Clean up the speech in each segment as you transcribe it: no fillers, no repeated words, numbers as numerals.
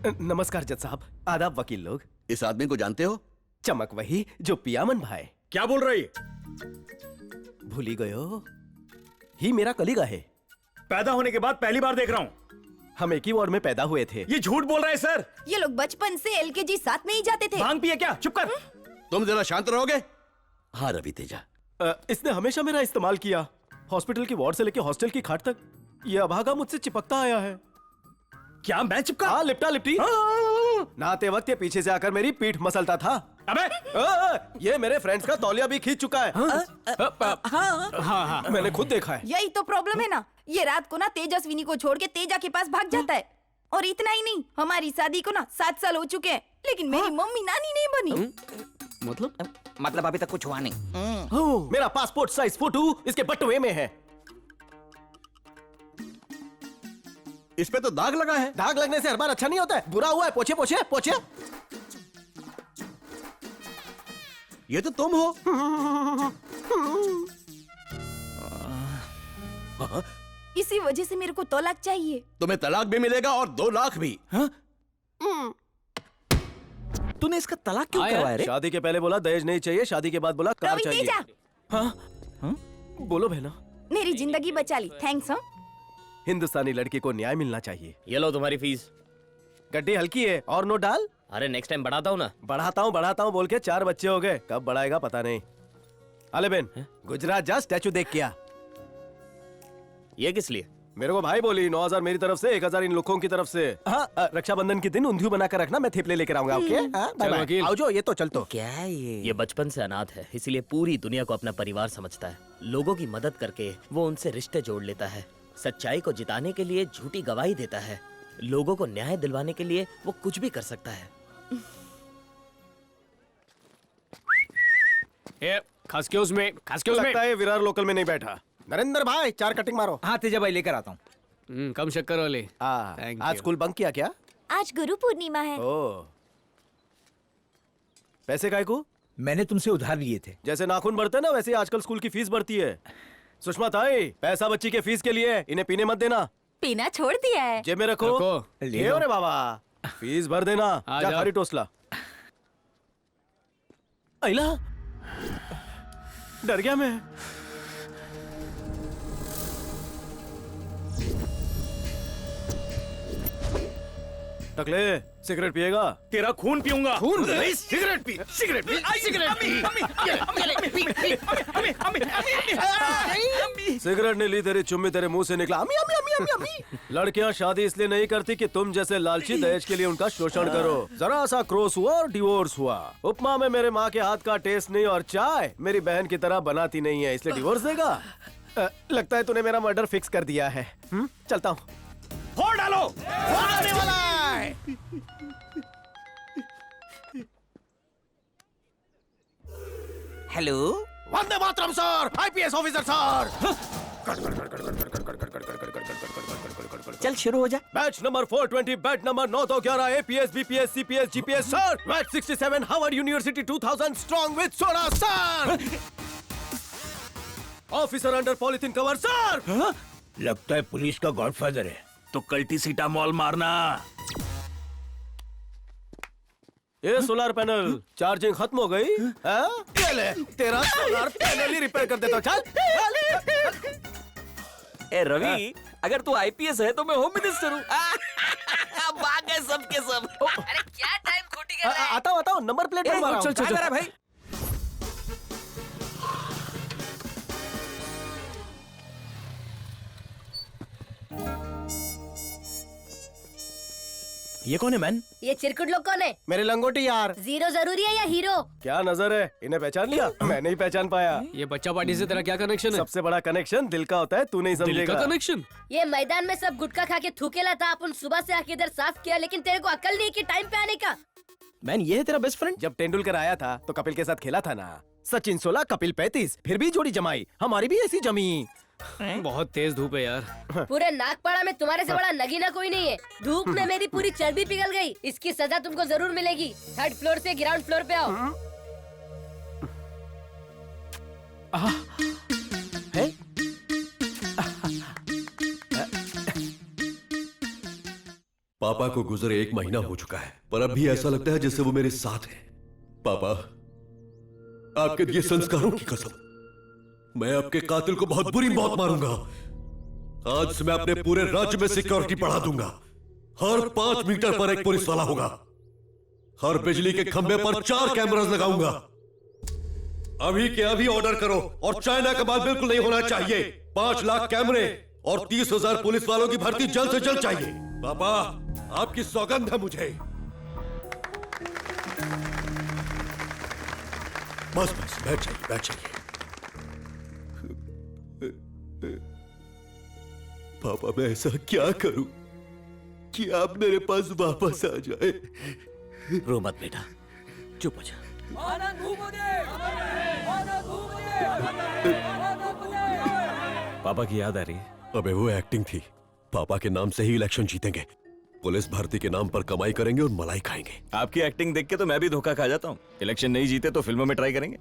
नमस्कार जज साहब। आदाब वकील लोग। इस आदमी को जानते हो? चमक वही जो पियामन भाई। क्या बोल रही है? भूली गयो, ही मेरा कलीगा है। पैदा होने के बाद पहली बार देख रहा हूँ। हम एक ही वार्ड में पैदा हुए थे। ये झूठ बोल रहा है सर। ये लोग बचपन से एलकेजी साथ में ही जाते थे। भांग पिए क्या? चुप कर। तुम जरा शांत रहोगे? हाँ रवि तेजा, इसने हमेशा मेरा इस्तेमाल किया, हॉस्पिटल की वार्ड से लेके हॉस्टल की खाट तक। ये अभागा मुझसे चिपकता आया है। क्या मैं चिपका? हाँ, लिपटा लिपटी। नहाते वक्त ये पीछे से आकर मेरी पीठ मसलता था। अबे ये मेरे फ्रेंड्स का तौलिया भी खींच चुका है। हाँ, मैंने खुद देखा है। यही तो प्रॉब्लम है ना, ये रात को ना तेजस्विनी को छोड़ के तेजा के पास भाग जाता है। और इतना ही नहीं, हमारी शादी को ना 7 साल हो चुके हैं, लेकिन मेरी मम्मी नानी नहीं बनी। मतलब अभी तक कुछ हुआ नहीं। मेरा पासपोर्ट साइज फोटो इसके बटुए में है। इस पे तो दाग लगा है। दाग लगने से हर बार अच्छा नहीं होता है। बुरा हुआ है, पोछे पोछे पोछे। ये तो तुम हो। इसी वजह से मेरे को तलाक चाहिए। तुम्हें तलाक भी मिलेगा और 2 लाख भी। तूने इसका तलाक क्यों करवाया रे? शादी के पहले बोला दहेज नहीं चाहिए, शादी के बाद बोला कार रवि चाहिए। तेजा, हाँ? बोलो बहना। मेरी जिंदगी बचा ली, थैंक्स। हिंदुस्तानी लड़की को न्याय मिलना चाहिए। ये लो तुम्हारी फीस। गड्डी हल्की है और नोट डाल। अरे नेक्स्ट टाइम बढ़ाता हूँ ना। बढ़ाता हूँ बोल के 4 बच्चे हो गए, कब बढ़ाएगा पता नहीं। अले बेन, गुजरात जा स्टैचू देख किया। ये किस लिए? मेरे को भाई बोली 9,000 मेरी तरफ से, 1,000 इन लोगों की तरफ से। हाँ, रक्षाबंधन के दिन ऊंधियो बनाकर रखना, मैं थेपले लेकर आऊंगा। Okay, bye bye. आओ जो, ये तो चल तो। क्या है ये बचपन से अनाथ है, इसीलिए पूरी दुनिया को अपना परिवार समझता है। लोगों की मदद करके वो उनसे रिश्ते जोड़ लेता है। सच्चाई को जिताने के लिए झूठी गवाही देता है। लोगों को न्याय दिलवाने के लिए वो कुछ भी कर सकता है। खास के उसमें लगता है विरार लोकल में नहीं बैठा। नरेंद्र भाई 4 कटिंग मारो। हाँ तेजा भाई लेकर आता हूँ। कम शक्कर वाले। आज स्कूल बंक किया क्या? आज गुरु पूर्णिमा है। ओ, पैसे काय को? मैंने तुमसे उधार लिए थे। जैसे नाखून बढ़ते ना वैसे आजकल स्कूल की फीस बढ़ती है। सुषमा ताई, पैसा बच्ची के फीस के लिए, इन्हें पीने मत देना। पीना छोड़ दिया है। जेब में रखो। ले लो। रे बाबा, फीस भर देना। जा खारी टोसला। अइला, डर गया मैं। टकले, सिगरेट पिएगा? तेरा खून पीऊंगा। खून? Cigarette P, cigarette P, cigarette P. Cigarette ने ली तेरी चुम्मी, तेरे मुंह से निकला अमी अमी अमी अमी अमी। लड़कियां शादी इसलिए नहीं करती कि तुम जैसे लालची दहेज के लिए उनका शोषण करो। जरा सा क्रॉस हुआ और डिवोर्स हुआ। उपमा में मेरे माँ के हाथ का टेस्ट नहीं और चाय मेरी बहन की तरह बनाती नहीं है, इसलिए डिवोर्स देगा। लगता है तूने मेरा मर्डर फिक्स कर दिया है। चलता हूँ। फोड़ डालो। आने वाला है। Hello, Vande Mataram sir, IPS officer sir. चल शुरू हो जा। Batch number 420, batch number 911, APS BPS CPS GPS sir. Batch 67, Harvard university 2000 strong with soda sir. Officer under polythene cover sir. लगता है पुलिस का गॉडफादर है, तो कल्टी सीटा मॉल मारना। ये सोलर पैनल चार्जिंग खत्म हो गई। ये ले, तेरा सोलर पैनल ही रिपेयर कर देता हूं, चल। ए रवि, अगर तू आईपीएस है तो मैं होम मिनिस्टर हूँ। भाग गए सब के सब। अरे क्या टाइम खोटी कर रहा है? आता हूँ, नंबर प्लेट बनवा रहा हूँ। चल भाई। ये कौन है मैन? ये चिरकुट लोग कौन है? मेरे लंगोटी यार। जीरो जरूरी है या हीरो? क्या नजर है, इन्हें पहचान लिया? मैं नहीं पहचान पाया। ये बच्चा पार्टी से तेरा क्या कनेक्शन है? सबसे बड़ा कनेक्शन दिल का होता है, तू नहीं दिल का समझेगा। कनेक्शन? ये मैदान में सब गुटखा खा के थूकेला था, अपन सुबह से आके इधर साफ किया, लेकिन तेरे को अकल नहीं कि टाइम पे आने का। मैन ये है तेरा बेस्ट फ्रेंड? जब तेंदुलकर आया था तो कपिल के साथ खेला था ना। सचिन 16, कपिल 35, फिर भी जोड़ी जमाई, हमारी भी ऐसी जमी। बहुत तेज धूप है यार। पूरे नागपाड़ा में तुम्हारे से बड़ा नगीना कोई नहीं है। धूप में मेरी पूरी चर्बी पिघल गई, इसकी सजा तुमको जरूर मिलेगी। 3rd फ्लोर से ग्राउंड फ्लोर पे आओ। है? पापा को गुजरे 1 महीना हो चुका है, पर अब भी ऐसा लगता है जैसे वो मेरे साथ है। पापा, आपके दिए संस्कारों की कसम, मैं आपके कातिल को बहुत बुरी मौत मारूंगा। आज से मैं अपने पूरे राज्य में सिक्योरिटी बढ़ा दूंगा। हर 5 मीटर पर एक पुलिस वाला होगा। हर बिजली के खंभे पर 4 कैमरास लगाऊंगा। अभी के अभी ऑर्डर करो, और चाइना का माल बिल्कुल नहीं होना चाहिए। 5 लाख कैमरे और 30,000 पुलिस वालों की भर्ती जल्द से जल्द चाहिए। पापा, आपकी सौगंध है मुझे। बस बस, बैठ जाइए, बैठ जाइए। पापा, मैं ऐसा क्या करूं कि आप मेरे पास वापस आ जाए? रो मत बेटा, चुप हो जा। पापा की याद आ रही है। अबे वो एक्टिंग थी। पापा के नाम से ही इलेक्शन जीतेंगे, पुलिस भर्ती के नाम पर कमाई करेंगे और मलाई खाएंगे। आपकी एक्टिंग देख के तो मैं भी धोखा खा जाता हूँ। इलेक्शन नहीं जीते तो फिल्मों में ट्राई करेंगे।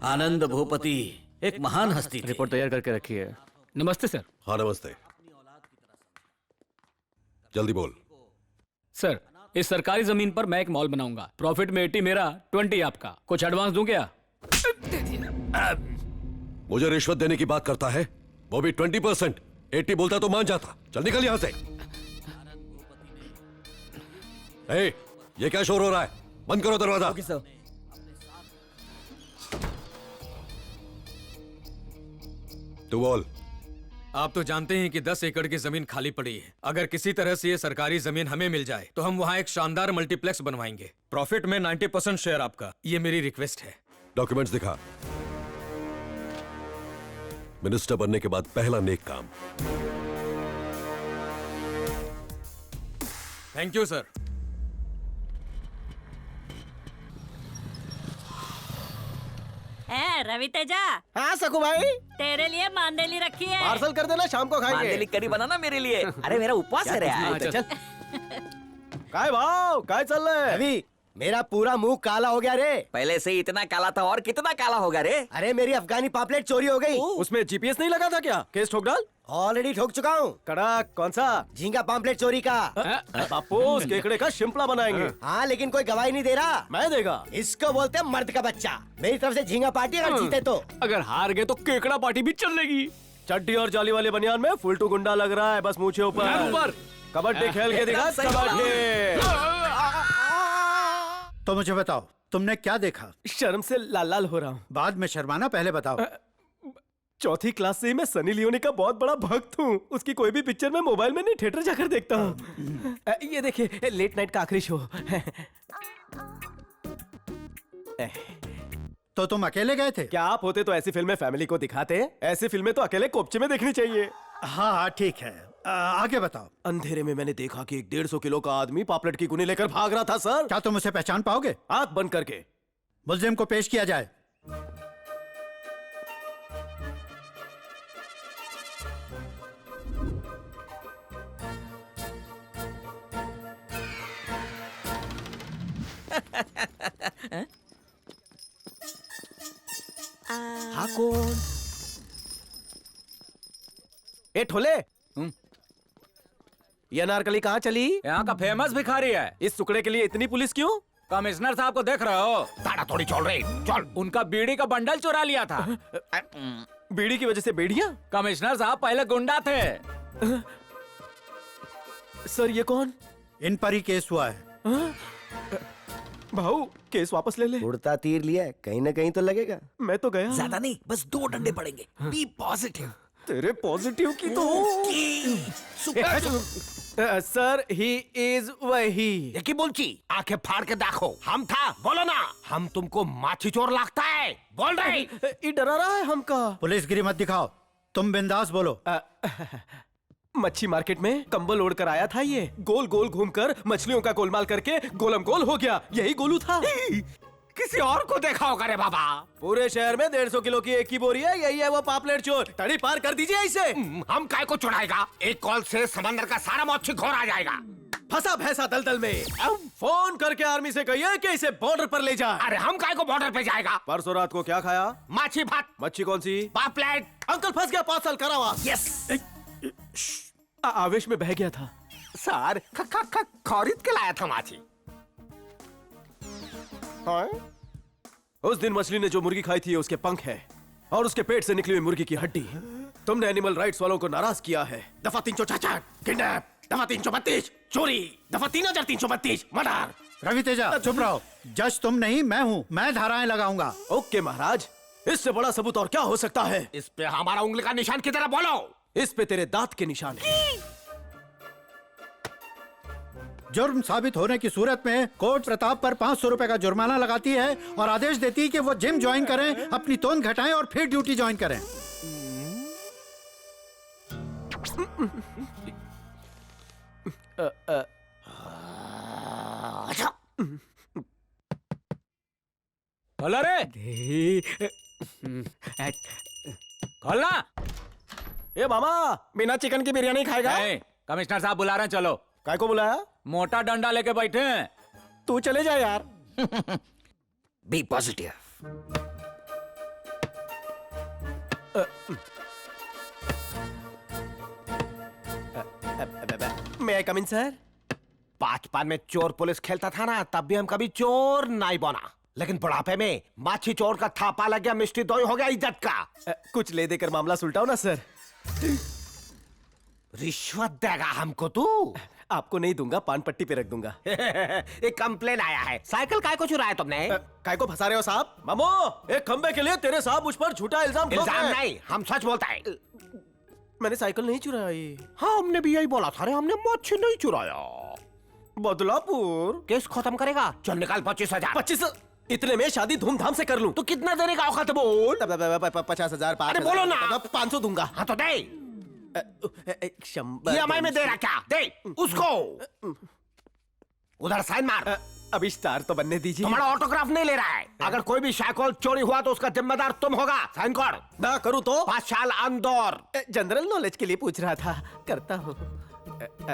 आनंद भूपति एक महान हस्ती थी। रिपोर्ट तैयार करके रखी है। नमस्ते सर। हाँ नमस्ते, जल्दी बोल। सर, इस सरकारी जमीन पर मैं एक मॉल बनाऊंगा। प्रॉफिट में 80 मेरा, 20 आपका। कुछ एडवांस दूं क्या? मुझे रिश्वत देने की बात करता है, वो भी 20%। 80 बोलता तो मान जाता। चल निकल यहां से। ए, ये क्या शोर हो रहा है? बंद करो दरवाजा। तू बोल। आप तो जानते हैं कि 10 एकड़ की जमीन खाली पड़ी है। अगर किसी तरह से ये सरकारी जमीन हमें मिल जाए तो हम वहाँ एक शानदार मल्टीप्लेक्स बनवाएंगे। प्रॉफिट में 90% शेयर आपका। ये मेरी रिक्वेस्ट है। डॉक्यूमेंट्स दिखा। मिनिस्टर बनने के बाद पहला नेक काम। Thank you sir. Ravi Teja, हाँ सकू भाई, तेरे लिए मांदेली रखी है। पार्सल कर देना, शाम को खाएंगे। मांदेली करी बनाना मेरे लिए। अरे मेरा उपवास है रे यार। चल। काय भाव, काय चल रहा है? अभी मेरा पूरा मुंह काला हो गया रे। पहले से ही इतना काला था और कितना काला होगा रे। अरे मेरी अफगानी पापलेट चोरी हो गई। उसमें जीपीएस नहीं लगा था क्या? केस ठोक डाल। ऑलरेडी ठोक चुका हूँ। कड़क, कौन सा? झींगा पापलेट चोरी का। बापू, उस केकड़े का शिंपला बनाएंगे। हाँ, लेकिन कोई गवाही नहीं दे रहा। मैं देगा। इसको बोलते हैं मर्द का बच्चा। मेरी तरफ से झींगा पार्टी अगर जीते तो। अगर हार गए तो केकड़ा पार्टी भी चलेगी। चड्डी और जाली वाले बनियान में फुलटू गुंडा लग रहा है, बस मूछे ऊपर। कबड्डी खेल के दिखा, कबड्डी। तो मुझे बताओ, तुमने क्या देखा? शर्म से लाल लाल हो रहा हूँ। बाद में शर्माना, पहले बताओ। चौथी क्लास से ही मैं सनी लियोनी का बहुत बड़ा भक्त हूँ। उसकी कोई भी पिक्चर मैं मोबाइल में नहीं, थिएटर जाकर देखता हूँ। ये देखिए, लेट नाइट का आखिरी शो। तो तुम अकेले गए थे? क्या आप होते तो ऐसी फिल्में फैमिली को दिखाते? ऐसी फिल्में तो अकेले कोपचे में देखनी चाहिए। हाँ ठीक है, आगे बताओ। अंधेरे में मैंने देखा कि एक 150 किलो का आदमी पापलेट की गुनी लेकर भाग रहा था। सर, क्या तुम उसे पहचान पाओगे? आंख बंद करके। मुल्जिम को पेश किया जाए। हाँ कौन? ए ठोले, ये अनारकली कहाँ चली? यहाँ का फेमस भिखारी है। इस टुकड़े के लिए इतनी पुलिस क्यों? कमिश्नर साहब को देख रहे हो? ताड़ा तोड़ी चल रही। चल। उनका बीड़ी का बंडल चुरा लिया था। बीड़ी की वजह से बेड़ियां? कमिश्नर साहब पहले गुंडा थे। सर, ये कौन? इन पर ही केस हुआ है। भाऊ, केस वापस ले ले। उड़ता तीर लिया है, कहीं ना कहीं तो लगेगा। मैं तो गया। ज्यादा नहीं, बस 2 डंडे पड़ेंगे। B positive. तेरे पॉजिटिव की तो सर, ही इज वही। यकी बोलची, आंखें फाड़ के देखो। हम था, बोलो ना। हम तुमको माछी चोर लगता है। बोल रहे। ये डरा रहा है हमका। पुलिसगिरी मत दिखाओ, तुम बिंदास बोलो। मच्छी मार्केट में कंबल ओढ़ कर आया था। ये गोल गोल घूमकर मछलियों का गोलमाल करके गोलम गोल हो गया। यही गोलू था। किसी और को देखा होगा रे बाबा। पूरे शहर में 150 किलो की एक ही बोरी है। यही है वो पापलेट चोर। तड़ी पार कर दीजिए इसे। हम काय को चुराएगा? एक कॉल से समंदर का सारा मच्छी घोर आ जाएगा। फंसा भैंसा दलदल में। फोन करके आर्मी से कहिए कि इसे बॉर्डर पर ले जाए। अरे हम काय को बॉर्डर पे जाएगा? परसों रात को क्या खाया? माछी भात। मच्छी कौन सी? पापलेट। अंकल फंस गया 5 साल कारावास। यस। आवेश में बह गया था। सर खरीद के लाया था माछी। हाँ? उस दिन मछली ने जो मुर्गी खाई थी उसके पंख है और उसके पेट से निकली हुई मुर्गी की हड्डी। तुमने एनिमल राइट्स वालों को नाराज किया है। दफा 366 किडनैप, दफा 332 चोरी, दफा 3332 मर्डर। रवि तेजा चुप रहो। जज तुम नहीं मैं हूँ, मैं धाराएं लगाऊंगा। ओके महाराज, इससे बड़ा सबूत और क्या हो सकता है? इस पे हमारा उंगली का निशान किधर है बोलो। इस पे तेरे दांत के निशान है। जुर्म साबित होने की सूरत में कोर्ट प्रताप पर 500 रुपए का जुर्माना लगाती है और आदेश देती है कि वो जिम ज्वाइन करें, अपनी तोंद घटाएं और फिर ड्यूटी ज्वाइन करें। खोलो रे, खोलना। ए मामा, बिना चिकन की बिरयानी खाएगा? कमिश्नर साहब बुला रहे हैं, चलो। काय को बुलाया? मोटा डंडा लेके बैठे हैं। तू चले जा यार। Be positive. मैं आई कम इन सर? बचपन में चोर पुलिस खेलता था ना, तब भी हम कभी चोर नहीं बना, लेकिन बुढ़ापे में माछी चोर का थापा लग गया, मिष्टी दोई हो गया इज्जत का। कुछ ले देकर मामला सुलटाओ ना सर। रिश्वत देगा हमको तू? आपको नहीं दूंगा, पान पट्टी पे रख दूंगा। एक कंप्लेन आया है, साइकिल काय को चुराया तुमने? काय को फंसा रहे हो साहब? मामो, एक खंबे के लिए तेरे साहब मुझ पर झूठा इल्जाम ठोक रहे इल्जाम हैं। नहीं, हम सच बोलता है। मैंने साइकिल नहीं चुराई। हाँ, हमने भी यही बोला था रे, हमने मच्छी नहीं चुराया। बदलापुर केस खत्म करेगा, चल निकाल 25,000। 25 इतने में शादी धूमधाम से कर लूं तो कितना देने का औकात बोल? 50,000। अरे बोलो ना। 500 दूंगा। हाँ तो दे। EMI में दे रहा क्या? दे उसको। उधर साइन मार। अभी स्टार तो बनने दीजिए। तुम्हारा ऑटोग्राफ नहीं ले रहा है। अगर कोई भी साइकिल चोरी हुआ तो उसका जिम्मेदार तुम होगा। साइन कर। ना करूं तो? 5 साल अंदर। जनरल नॉलेज के लिए पूछ रहा था, करता हूँ।